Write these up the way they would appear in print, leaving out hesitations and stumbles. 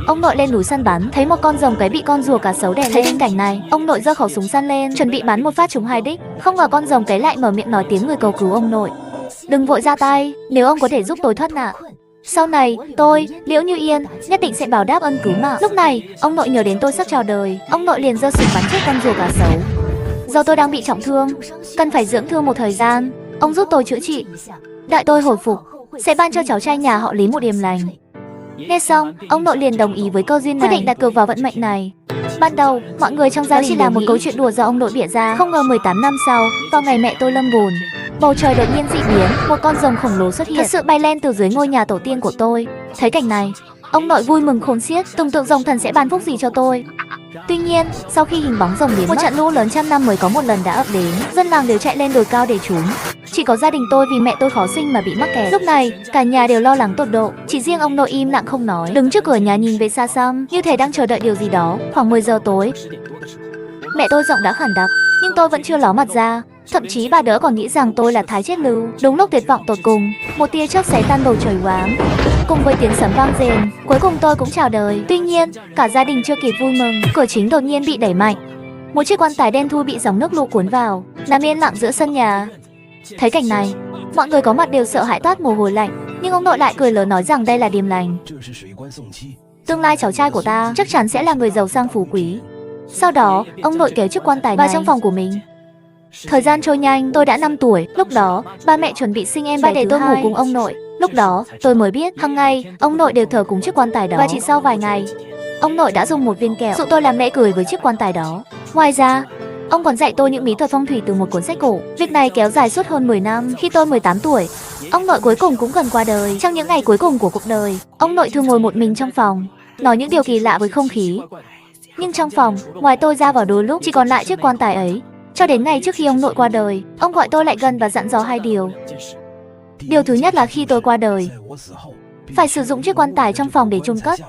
ông nội lên núi săn bắn, thấy một con rồng cái bị con rùa cá sấu đè lên. Cảnh này, ông nội giơ khẩu súng săn lên, chuẩn bị bắn một phát trúng 2 đích. Không ngờ con rồng cái lại mở miệng nói tiếng người cầu cứu ông nội. Đừng vội ra tay, nếu ông có thể giúp tôi thoát nạn, sau này tôi, Liễu Như Yên, nhất định sẽ báo đáp ân cứu mạng. Lúc này, ông nội nhớ đến tôi sắp chào đời, ông nội liền giơ súng bắn chết con rùa cá sấu. Do tôi đang bị trọng thương, cần phải dưỡng thương một thời gian, ông giúp tôi chữa trị. Đợi tôi hồi phục, sẽ ban cho cháu trai nhà họ Lý một điềm lành. Nghe xong, ông nội liền đồng ý với cơ duyên này, quyết định đặt cược vào vận mệnh này. Ban đầu, mọi người trong gia đình chỉ là một câu chuyện đùa do ông nội bịa ra. Không ngờ 18 năm sau, vào ngày mẹ tôi lâm bồn, bầu trời đột nhiên dị biến, một con rồng khổng lồ xuất hiện, thật sự bay lên từ dưới ngôi nhà tổ tiên của tôi. Thấy cảnh này, ông nội vui mừng khôn xiết, tưởng tượng rồng thần sẽ ban phúc gì cho tôi. Tuy nhiên, sau khi hình bóng rồng biến mất, một trận lũ lớn trăm năm mới có một lần đã ập đến. Dân làng đều chạy lên đồi cao để trốn. Chỉ có gia đình tôi vì mẹ tôi khó sinh mà bị mắc kẹt. Lúc này, cả nhà đều lo lắng tột độ. Chỉ riêng ông nội im lặng không nói, đứng trước cửa nhà nhìn về xa xăm, như thể đang chờ đợi điều gì đó. Khoảng 10 giờ tối, mẹ tôi giọng đã khản đặc, nhưng tôi vẫn chưa ló mặt ra. Thậm chí bà đỡ còn nghĩ rằng tôi là thái chết lưu. Đúng lúc tuyệt vọng tột cùng, một tia chớp xé tan bầu trời u ám, cùng với tiếng sấm vang rền, cuối cùng tôi cũng chào đời. Tuy nhiên, cả gia đình chưa kịp vui mừng, cửa chính đột nhiên bị đẩy mạnh. Một chiếc quan tài đen thui bị dòng nước lũ cuốn vào, nằm yên lặng giữa sân nhà. Thấy cảnh này, mọi người có mặt đều sợ hãi toát mồ hôi lạnh, nhưng ông nội lại cười lớn nói rằng đây là điềm lành. Tương lai cháu trai của ta chắc chắn sẽ là người giàu sang phú quý. Sau đó, ông nội kéo chiếc quan tài vào trong phòng của mình. Thời gian trôi nhanh, tôi đã 5 tuổi. Lúc đó, ba mẹ chuẩn bị sinh em bé để tôi ngủ cùng ông nội. Lúc đó, tôi mới biết, hàng ngày, ông nội đều thờ cúng chiếc quan tài đó. Và chỉ sau vài ngày, ông nội đã dùng một viên kẹo dụ tôi làm lễ cưới với chiếc quan tài đó. Ngoài ra, ông còn dạy tôi những bí thuật phong thủy từ một cuốn sách cổ. Việc này kéo dài suốt hơn 10 năm. Khi tôi 18 tuổi, ông nội cuối cùng cũng gần qua đời. Trong những ngày cuối cùng của cuộc đời, ông nội thường ngồi một mình trong phòng, nói những điều kỳ lạ với không khí. Nhưng trong phòng, ngoài tôi ra vào đôi lúc, chỉ còn lại chiếc quan tài ấy. Cho đến ngày trước khi ông nội qua đời, ông gọi tôi lại gần và dặn dò 2 điều. Điều thứ nhất là khi tôi qua đời, phải sử dụng chiếc quan tài trong phòng để chôn cất.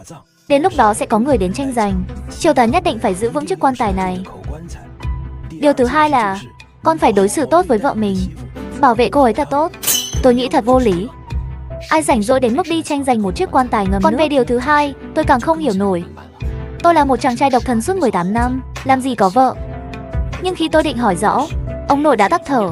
Đến lúc đó sẽ có người đến tranh giành. Triều ta nhất định phải giữ vững chiếc quan tài này. Điều thứ hai là con phải đối xử tốt với vợ mình, bảo vệ cô ấy thật tốt. Tôi nghĩ thật vô lý, ai rảnh rỗi đến mức đi tranh giành một chiếc quan tài ngầm nước. Còn về điều thứ hai, tôi càng không hiểu nổi. Tôi là một chàng trai độc thân suốt 18 năm, làm gì có vợ. Nhưng khi tôi định hỏi rõ, ông nội đã tắt thở.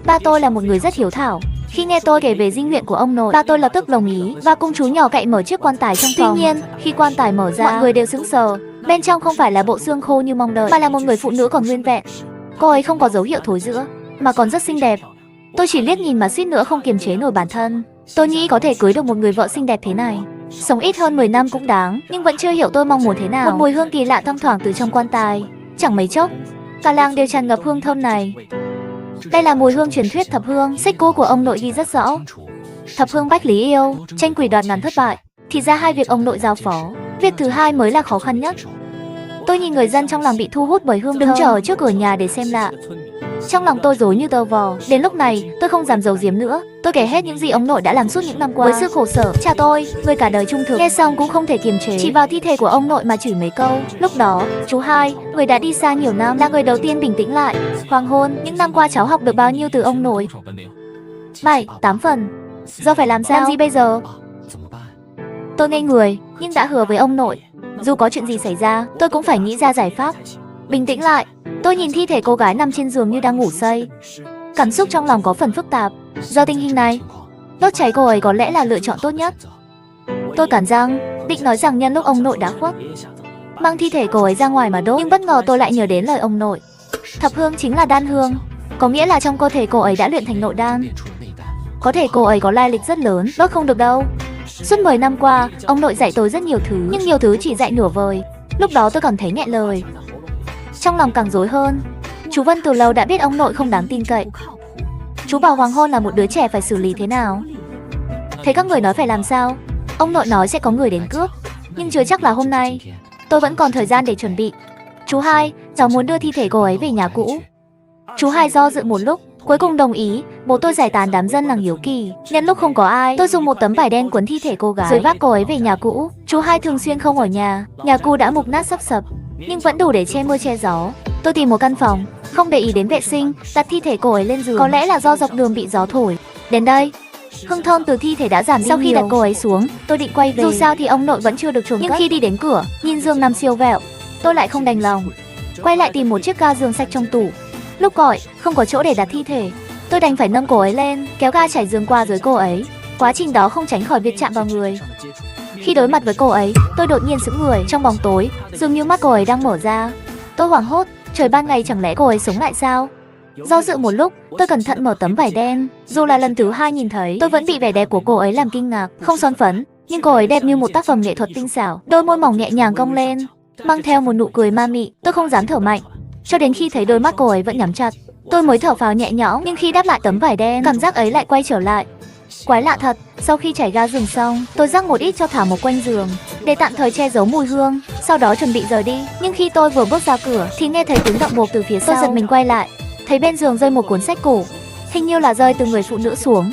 Ba tôi là một người rất hiếu thảo. Khi nghe tôi kể về di nguyện của ông nội, ba tôi lập tức đồng ý và cùng chú nhỏ cậy mở chiếc quan tài trong phòng. Tuy nhiên, khi quan tài mở ra, mọi người đều sững sờ. Bên trong không phải là bộ xương khô như mong đợi, mà là một người phụ nữ còn nguyên vẹn. Cô ấy không có dấu hiệu thối rữa, mà còn rất xinh đẹp. Tôi chỉ liếc nhìn mà suýt nữa không kiềm chế nổi bản thân. Tôi nghĩ có thể cưới được một người vợ xinh đẹp thế này, sống ít hơn 10 năm cũng đáng. Nhưng vẫn chưa hiểu tôi mong muốn thế nào. Một mùi hương kỳ lạ thâm thoảng từ trong quan tài. Chẳng mấy chốc, cả làng đều tràn ngập hương thơm này. Đây là mùi hương truyền thuyết thập hương, sách cũ của ông nội ghi rất rõ. Thập hương bách lý yêu, tranh quỷ đoạt ngàn thất bại. Thì ra 2 việc ông nội giao phó, việc thứ hai mới là khó khăn nhất. Tôi nhìn người dân trong làng bị thu hút bởi hương thơm, đứng chờ ở trước cửa nhà để xem lạ. Trong lòng tôi rối như tơ vò. Đến lúc này, tôi không dám giấu giếm nữa. Tôi kể hết những gì ông nội đã làm suốt những năm qua với sự khổ sở. Cha tôi, người cả đời trung thực, nghe xong cũng không thể kiềm chế, chỉ vào thi thể của ông nội mà chửi mấy câu. Lúc đó, chú hai, người đã đi xa nhiều năm, là người đầu tiên bình tĩnh lại. Hoàng hôn, những năm qua cháu học được bao nhiêu từ ông nội? 7, 8 phần. Giờ phải làm sao? Làm gì bây giờ? Tôi ngây người, nhưng đã hứa với ông nội, dù có chuyện gì xảy ra, tôi cũng phải nghĩ ra giải pháp. Bình tĩnh lại, tôi nhìn thi thể cô gái nằm trên giường như đang ngủ say. Cảm xúc trong lòng có phần phức tạp. Do tình hình này, đốt cháy cô ấy có lẽ là lựa chọn tốt nhất. Tôi cắn răng, định nói rằng nhân lúc ông nội đã khuất, mang thi thể cô ấy ra ngoài mà đốt. Nhưng bất ngờ tôi lại nhớ đến lời ông nội. Thập hương chính là đan hương, có nghĩa là trong cơ thể cô ấy đã luyện thành nội đan. Có thể cô ấy có lai lịch rất lớn, đốt không được đâu. Suốt 10 năm qua, ông nội dạy tôi rất nhiều thứ, nhưng nhiều thứ chỉ dạy nửa vời. Lúc đó tôi cảm thấy nghẹn lời, trong lòng càng rối hơn. Chú Vân từ lâu đã biết ông nội không đáng tin cậy. Chú bảo hoàng hôn là một đứa trẻ phải xử lý thế nào. Thế các người nói phải làm sao? Ông nội nói sẽ có người đến cướp, nhưng chưa chắc là hôm nay. Tôi vẫn còn thời gian để chuẩn bị. Chú hai, cháu muốn đưa thi thể cô ấy về nhà cũ. Chú hai do dự một lúc, cuối cùng đồng ý. Bố tôi giải tán đám dân làng hiếu kỳ. Nhân lúc không có ai, tôi dùng một tấm vải đen cuốn thi thể cô gái, rồi vác cô ấy về nhà cũ. Chú hai thường xuyên không ở nhà, nhà cũ đã mục nát sắp sập, nhưng vẫn đủ để che mưa che gió. Tôi tìm một căn phòng, không để ý đến vệ sinh, đặt thi thể cô ấy lên giường. Có lẽ là do dọc đường bị gió thổi. Đến đây, Hương thơm từ thi thể đã giảm đi Sau khi đặt cô ấy xuống, tôi định quay về. Dù sao thì ông nội vẫn chưa được chôn cất. Nhưng khi đi đến cửa, nhìn giường nằm siêu vẹo, tôi lại không đành lòng. Quay lại tìm một chiếc ga giường sạch trong tủ. Lúc gọi, không có chỗ để đặt thi thể. Tôi đành phải nâng cô ấy lên, kéo ga trải giường qua dưới cô ấy. Quá trình đó không tránh khỏi việc chạm vào người. Khi đối mặt với cô ấy, tôi đột nhiên sững người. Trong bóng tối, dường như mắt cô ấy đang mở ra. Tôi hoảng hốt, trời ban ngày chẳng lẽ cô ấy sống lại sao? Do dự một lúc, tôi cẩn thận mở tấm vải đen. Dù là lần thứ 2 nhìn thấy, tôi vẫn bị vẻ đẹp của cô ấy làm kinh ngạc. Không son phấn, nhưng cô ấy đẹp như một tác phẩm nghệ thuật tinh xảo. Đôi môi mỏng nhẹ nhàng cong lên, mang theo một nụ cười ma mị. Tôi không dám thở mạnh, cho đến khi thấy đôi mắt cô ấy vẫn nhắm chặt, tôi mới thở phào nhẹ nhõm. Nhưng khi đáp lại tấm vải đen, cảm giác ấy lại quay trở lại. Quái lạ thật, sau khi chảy ga giường xong, tôi rắc một ít cho thảo mộc quanh giường để tạm thời che giấu mùi hương, sau đó chuẩn bị rời đi. Nhưng khi tôi vừa bước ra cửa thì nghe thấy tiếng động bộp từ phía sau. Tôi giật mình quay lại, thấy bên giường rơi một cuốn sách cổ, hình như là rơi từ người phụ nữ xuống.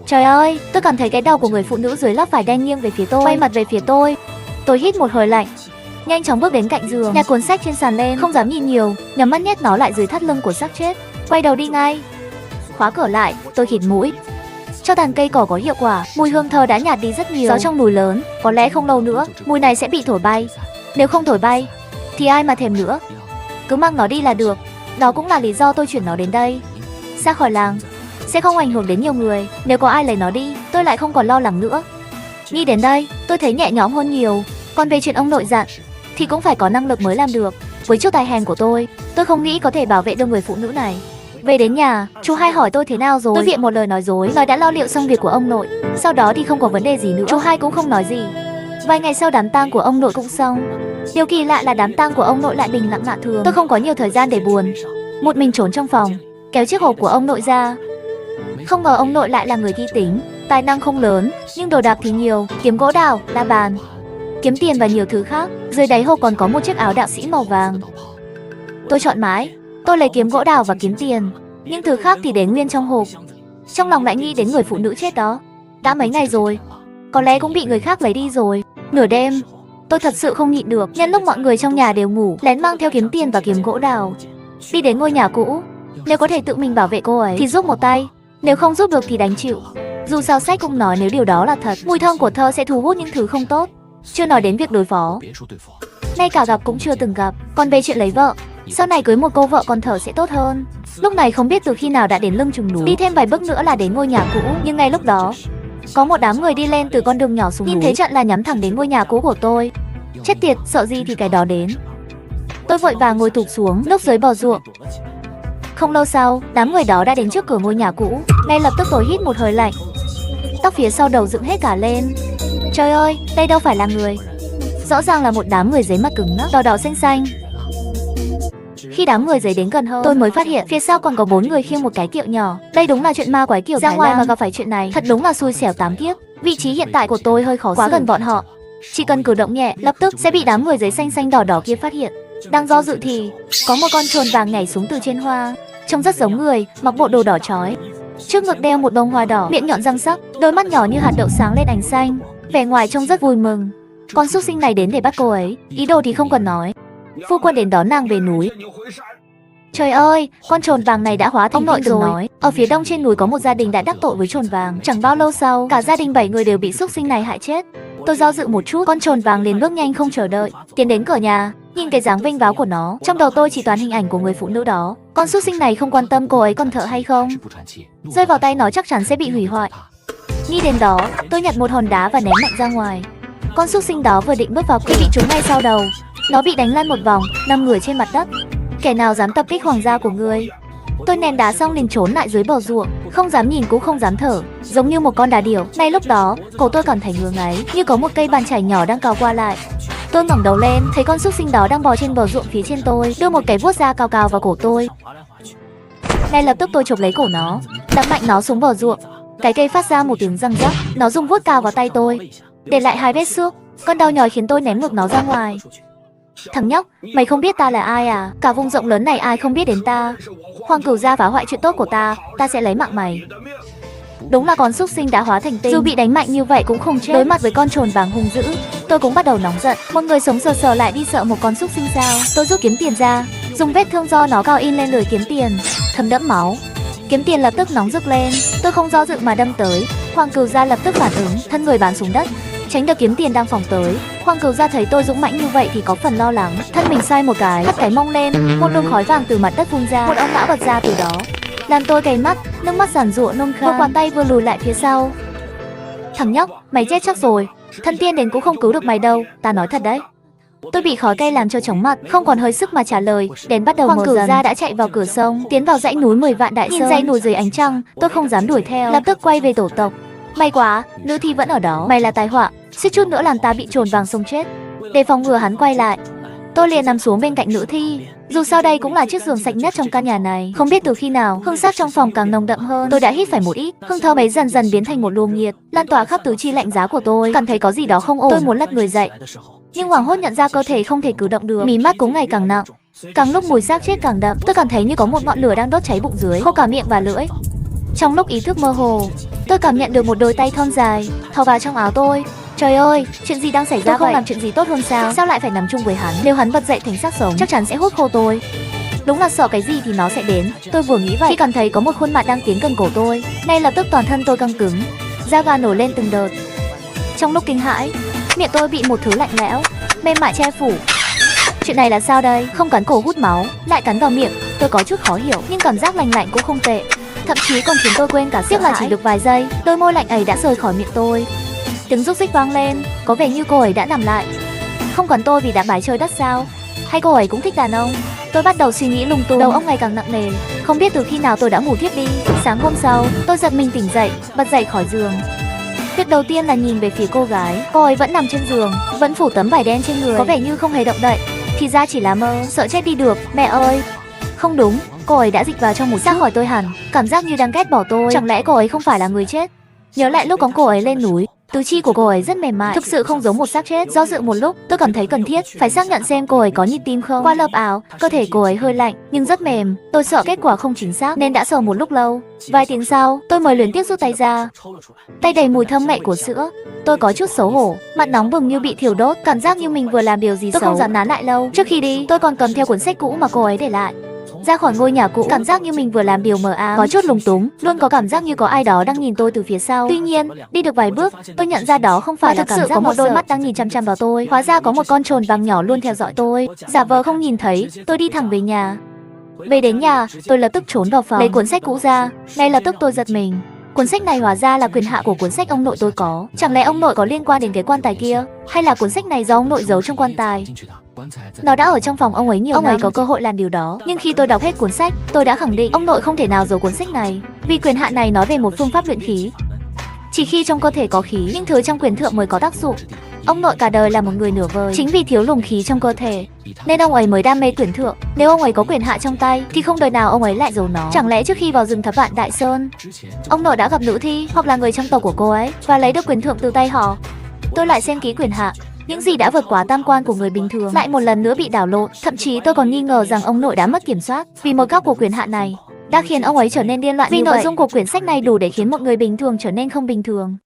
Trời ơi, tôi cảm thấy cái đầu của người phụ nữ dưới lớp vải đen nghiêng về phía tôi, quay mặt về phía tôi. Tôi hít một hơi lạnh, nhanh chóng bước đến cạnh giường, nhặt cuốn sách trên sàn lên, không dám nhìn nhiều, nhắm mắt nhét nó lại dưới thắt lưng của xác chết, quay đầu đi ngay. Khóa cửa lại, tôi khịt mũi. Cho tàn cây cỏ có hiệu quả, mùi hương thơm đã nhạt đi rất nhiều. Gió trong núi lớn, có lẽ không lâu nữa mùi này sẽ bị thổi bay. Nếu không thổi bay thì ai mà thèm nữa. Cứ mang nó đi là được. Đó cũng là lý do tôi chuyển nó đến đây, xa khỏi làng, sẽ không ảnh hưởng đến nhiều người. Nếu có ai lấy nó đi, tôi lại không còn lo lắng nữa. Nghĩ đến đây, tôi thấy nhẹ nhõm hơn nhiều. Còn về chuyện ông nội dặn thì cũng phải có năng lực mới làm được. Với chút tài hèn của tôi không nghĩ có thể bảo vệ được người phụ nữ này. Về đến nhà, chú hai hỏi tôi thế nào rồi. Tôi viện một lời nói dối, nói đã lo liệu xong việc của ông nội, sau đó thì không có vấn đề gì nữa. Chú hai cũng không nói gì. Vài ngày sau đám tang của ông nội cũng xong. Điều kỳ lạ là đám tang của ông nội lại bình lặng lạ thường. Tôi không có nhiều thời gian để buồn, một mình trốn trong phòng, kéo chiếc hộp của ông nội ra. Không ngờ ông nội lại là người thi tính, tài năng không lớn, nhưng đồ đạc thì nhiều, kiếm gỗ đào, la bàn, kiếm tiền và nhiều thứ khác. Dưới đáy hộp còn có một chiếc áo đạo sĩ màu vàng. Tôi chọn mãi, tôi lấy kiếm gỗ đào và kiếm tiền, nhưng thứ khác thì để nguyên trong hộp. Trong lòng lại nghĩ đến người phụ nữ chết đó. Đã mấy ngày rồi, có lẽ cũng bị người khác lấy đi rồi. Nửa đêm, tôi thật sự không nhịn được, nhân lúc mọi người trong nhà đều ngủ, lén mang theo kiếm tiền và kiếm gỗ đào, đi đến ngôi nhà cũ. Nếu có thể tự mình bảo vệ cô ấy thì giúp một tay, nếu không giúp được thì đành chịu. Dù sao sách cũng nói nếu điều đó là thật, mùi thơm của thơ sẽ thu hút những thứ không tốt. Chưa nói đến việc đối phó, ngay cả gặp cũng chưa từng gặp. Còn về chuyện lấy vợ, sau này cưới một cô vợ con thở sẽ tốt hơn. Lúc này không biết từ khi nào đã đến lưng chừng núi, đi thêm vài bước nữa là đến ngôi nhà cũ. Nhưng ngay lúc đó, có một đám người đi lên từ con đường nhỏ xuống núi. Nhìn thấy trận là nhắm thẳng đến ngôi nhà cũ của tôi. Chết tiệt, sợ gì thì cái đó đến. Tôi vội vàng ngồi thụp xuống núp dưới bờ ruộng. Không lâu sau, đám người đó đã đến trước cửa ngôi nhà cũ. Ngay lập tức tôi hít một hơi lạnh, tóc phía sau đầu dựng hết cả lên. Trời ơi, đây đâu phải là người, rõ ràng là một đám người giấy mặt cứng ngắc, đỏ đỏ xanh xanh. Khi đám người giấy đến gần hơn, tôi mới phát hiện phía sau còn có 4 người khiêng một cái kiệu nhỏ. Đây đúng là chuyện ma quái kiểu ra ngoài mà gặp phải chuyện này, thật đúng là xui xẻo 8 kiếp. Vị trí hiện tại của tôi hơi khó xử, quá gần bọn họ, chỉ cần cử động nhẹ lập tức sẽ bị đám người giấy xanh xanh đỏ đỏ kia phát hiện. Đang do dự thì có một con trồn vàng nhảy xuống từ trên hoa, trông rất giống người, mặc bộ đồ đỏ chói, trước ngực đeo một bông hoa đỏ, miệng nhọn răng sắc, đôi mắt nhỏ như hạt đậu sáng lên ánh xanh, vẻ ngoài trông rất vui mừng. Con súc sinh này đến để bắt cô ấy, ý đồ thì không cần nói, phu quân đến đón nàng về núi. Trời ơi, con trồn vàng này đã hóa thành. Ông nội từng nói, ở phía đông trên núi có một gia đình đã đắc tội với trồn vàng. Chẳng bao lâu sau, cả gia đình 7 người đều bị súc sinh này hại chết. Tôi do dự một chút, con trồn vàng liền bước nhanh không chờ đợi, tiến đến cửa nhà. Nhìn cái dáng vênh váo của nó, trong đầu tôi chỉ toàn hình ảnh của người phụ nữ đó. Con súc sinh này không quan tâm cô ấy còn thở hay không, rơi vào tay nó chắc chắn sẽ bị hủy hoại. Nghĩ đến đó, tôi nhặt một hòn đá và ném mạnh ra ngoài. Con súc sinh đó vừa định bước vào thì bị trúng ngay sau đầu. Nó bị đánh lăn một vòng, nằm ngửa trên mặt đất. Kẻ nào dám tập kích hoàng gia của ngươi? Tôi ném đá xong liền trốn lại dưới bờ ruộng, không dám nhìn cũng không dám thở, giống như một con đà điểu. Ngay lúc đó, cổ tôi cảm thấy ngứa ngáy, như có một cây bàn chải nhỏ đang cào qua lại. Tôi ngẩng đầu lên, thấy con súc sinh đó đang bò trên bờ ruộng phía trên tôi, đưa một cái vuốt da cào cào vào cổ tôi. Ngay lập tức tôi chộp lấy cổ nó, đập mạnh nó xuống bờ ruộng. Cái cây phát ra một tiếng răng rắc, nó rung vuốt cào vào tay tôi, để lại 2 vết xước. Cơn đau nhói khiến tôi ném ngược nó ra ngoài. Thằng nhóc, mày không biết ta là ai à? Cả vùng rộng lớn này ai không biết đến ta? Hoàng cửu gia phá hoại chuyện tốt của ta sẽ lấy mạng mày. Đúng là con súc sinh đã hóa thành tinh, dù bị đánh mạnh như vậy cũng không chết. Đối mặt với con trồn vàng hung dữ, tôi cũng bắt đầu nóng giận. Một người sống sờ sờ lại đi sợ một con súc sinh sao? Tôi rút kiếm tiền ra, dùng vết thương do nó cào in lên lưỡi kiếm tiền, thấm đẫm máu, Kiếm tiền lập tức nóng rực lên, tôi không do dự mà đâm tới. Hoàng Cửu Gia lập tức phản ứng, thân người bám xuống đất, tránh được kiếm tiền đang phóng tới. Hoàng Cửu Gia thấy tôi dũng mãnh như vậy thì có phần lo lắng, thân mình xoay một cái, hất cái mông lên, một luồng khói vàng từ mặt đất phun ra, một ông lão bật ra từ đó, làm tôi cay mắt, nước mắt giàn giụa nôn khan. Một bàn tay vừa lùi lại phía sau. Thằng nhóc, mày chết chắc rồi, thần tiên đến cũng không cứu được mày đâu, ta nói thật đấy. Tôi bị khói cay làm cho chóng mặt, không còn hơi sức mà trả lời. Đèn bắt đầu mờ dần. Hoàng Cửu Gia đã chạy vào cửa sông, tiến vào dãy núi 10 vạn đại sơn. Nhìn dãy núi dưới ánh trăng, tôi không dám đuổi theo, lập tức quay về tổ tộc. May quá, nữ thi vẫn ở đó. Mày là tai họa, suýt chút nữa làm ta bị trồn vàng sông chết. Để phòng ngừa hắn quay lại, tôi liền nằm xuống bên cạnh nữ thi. Dù sao đây cũng là chiếc giường sạch nhất trong căn nhà này. Không biết từ khi nào, hương sắc trong phòng càng nồng đậm hơn. Tôi đã hít phải một ít, hương thơm ấy dần dần biến thành một luồng nhiệt, lan tỏa khắp tứ chi lạnh giá của tôi. Cảm thấy có gì đó không ổn. Tôi muốn lật người dậy, nhưng hoảng hốt nhận ra cơ thể không thể cử động được. Mí mắt cũng ngày càng nặng, càng lúc mùi xác chết càng đậm. Tôi cảm thấy như có một ngọn lửa đang đốt cháy bụng dưới, khô cả miệng và lưỡi. Trong lúc ý thức mơ hồ, tôi cảm nhận được một đôi tay thon dài thò vào trong áo tôi. Trời ơi, chuyện gì đang xảy ra vậy? Tôi không làm chuyện gì tốt hơn sao? Sao lại phải nằm chung với hắn? Nếu hắn bật dậy thành xác sống, chắc chắn sẽ hút khô tôi. Đúng là sợ cái gì thì nó sẽ đến. Tôi vừa nghĩ vậy, khi cảm thấy có một khuôn mặt đang tiến gần cổ tôi, ngay lập tức toàn thân tôi căng cứng, da gà nổi lên từng đợt. Trong lúc kinh hãi, miệng tôi bị một thứ lạnh lẽo, mềm mại che phủ. Chuyện này là sao đây? Không cắn cổ hút máu, lại cắn vào miệng. Tôi có chút khó hiểu, nhưng cảm giác lạnh lạnh cũng không tệ, thậm chí còn khiến tôi quên cả tiếc là chỉ được vài giây, đôi môi lạnh ấy đã rời khỏi miệng tôi. Tiếng rúc rích vang lên, có vẻ như cô ấy đã nằm lại. Không còn tôi vì đã bái trời đất sao? Hay cô ấy cũng thích đàn ông? Tôi bắt đầu suy nghĩ lung tung, đầu óc ngày càng nặng nề. Không biết từ khi nào tôi đã ngủ thiếp đi. Sáng hôm sau, tôi giật mình tỉnh dậy, bật dậy khỏi giường. Việc đầu tiên là nhìn về phía cô gái. Cô ấy vẫn nằm trên giường, vẫn phủ tấm vải đen trên người, có vẻ như không hề động đậy. Thì ra chỉ là mơ, sợ chết đi được. Mẹ ơi! Không đúng, cô ấy đã dịch vào trong một xác khỏi tôi hẳn. Cảm giác như đang ghét bỏ tôi. Chẳng lẽ cô ấy không phải là người chết? Nhớ lại lúc có cô ấy lên núi, tứ chi của cô ấy rất mềm mại, thực sự không giống một xác chết. Do dự một lúc, tôi cảm thấy cần thiết phải xác nhận xem cô ấy có nhịp tim không. Qua lớp áo, cơ thể cô ấy hơi lạnh nhưng rất mềm. Tôi sợ kết quả không chính xác nên đã sờ một lúc lâu. Vài tiếng sau, tôi mới luyến tiếc rút tay ra. Tay đầy mùi thơm mẹ của sữa. Tôi có chút xấu hổ, mặt nóng bừng như bị thiêu đốt, cảm giác như mình vừa làm điều gì xấu. Tôi không dám nán lại lâu. Trước khi đi, tôi còn cầm theo cuốn sách cũ mà cô ấy để lại. Ra khỏi ngôi nhà cũ, cảm giác như mình vừa làm điều mờ ám, có chút lúng túng, luôn có cảm giác như có ai đó đang nhìn tôi từ phía sau. Tuy nhiên, đi được vài bước, tôi nhận ra đó không phải là thực sự có một đôi mắt đang nhìn chăm chăm vào tôi. Hóa ra có một con trồn vàng nhỏ luôn theo dõi tôi. Giả vờ không nhìn thấy, tôi đi thẳng về nhà. Về đến nhà, tôi lập tức trốn vào phòng, lấy cuốn sách cũ ra. Ngay lập tức tôi giật mình. Cuốn sách này hóa ra là quyền hạ của cuốn sách ông nội tôi có. Chẳng lẽ ông nội có liên quan đến cái quan tài kia? Hay là cuốn sách này do ông nội giấu trong quan tài? Nó đã ở trong phòng ông ấy nhiều năm. Ông ấy có cơ hội làm điều đó. Nhưng khi tôi đọc hết cuốn sách, tôi đã khẳng định ông nội không thể nào giấu cuốn sách này. Vì quyền hạn này nói về một phương pháp luyện khí. Chỉ khi trong cơ thể có khí, những thứ trong quyền thượng mới có tác dụng. Ông nội cả đời là một người nửa vời. Chính vì thiếu luồng khí trong cơ thể nên ông ấy mới đam mê quyền thượng. Nếu ông ấy có quyền hạ trong tay thì không đời nào ông ấy lại giấu nó. Chẳng lẽ trước khi vào rừng Thập Vạn Đại Sơn, ông nội đã gặp nữ thi hoặc là người trong tộc của cô ấy và lấy được quyền thượng từ tay họ? Tôi lại xem kỹ quyền hạ. Những gì đã vượt quá tam quan của người bình thường lại một lần nữa bị đảo lộn. Thậm chí tôi còn nghi ngờ rằng ông nội đã mất kiểm soát vì một góc của quyền hạn này đã khiến ông ấy trở nên điên loạn như vậy. Vì nội dung của quyển sách này đủ để khiến một người bình thường trở nên không bình thường.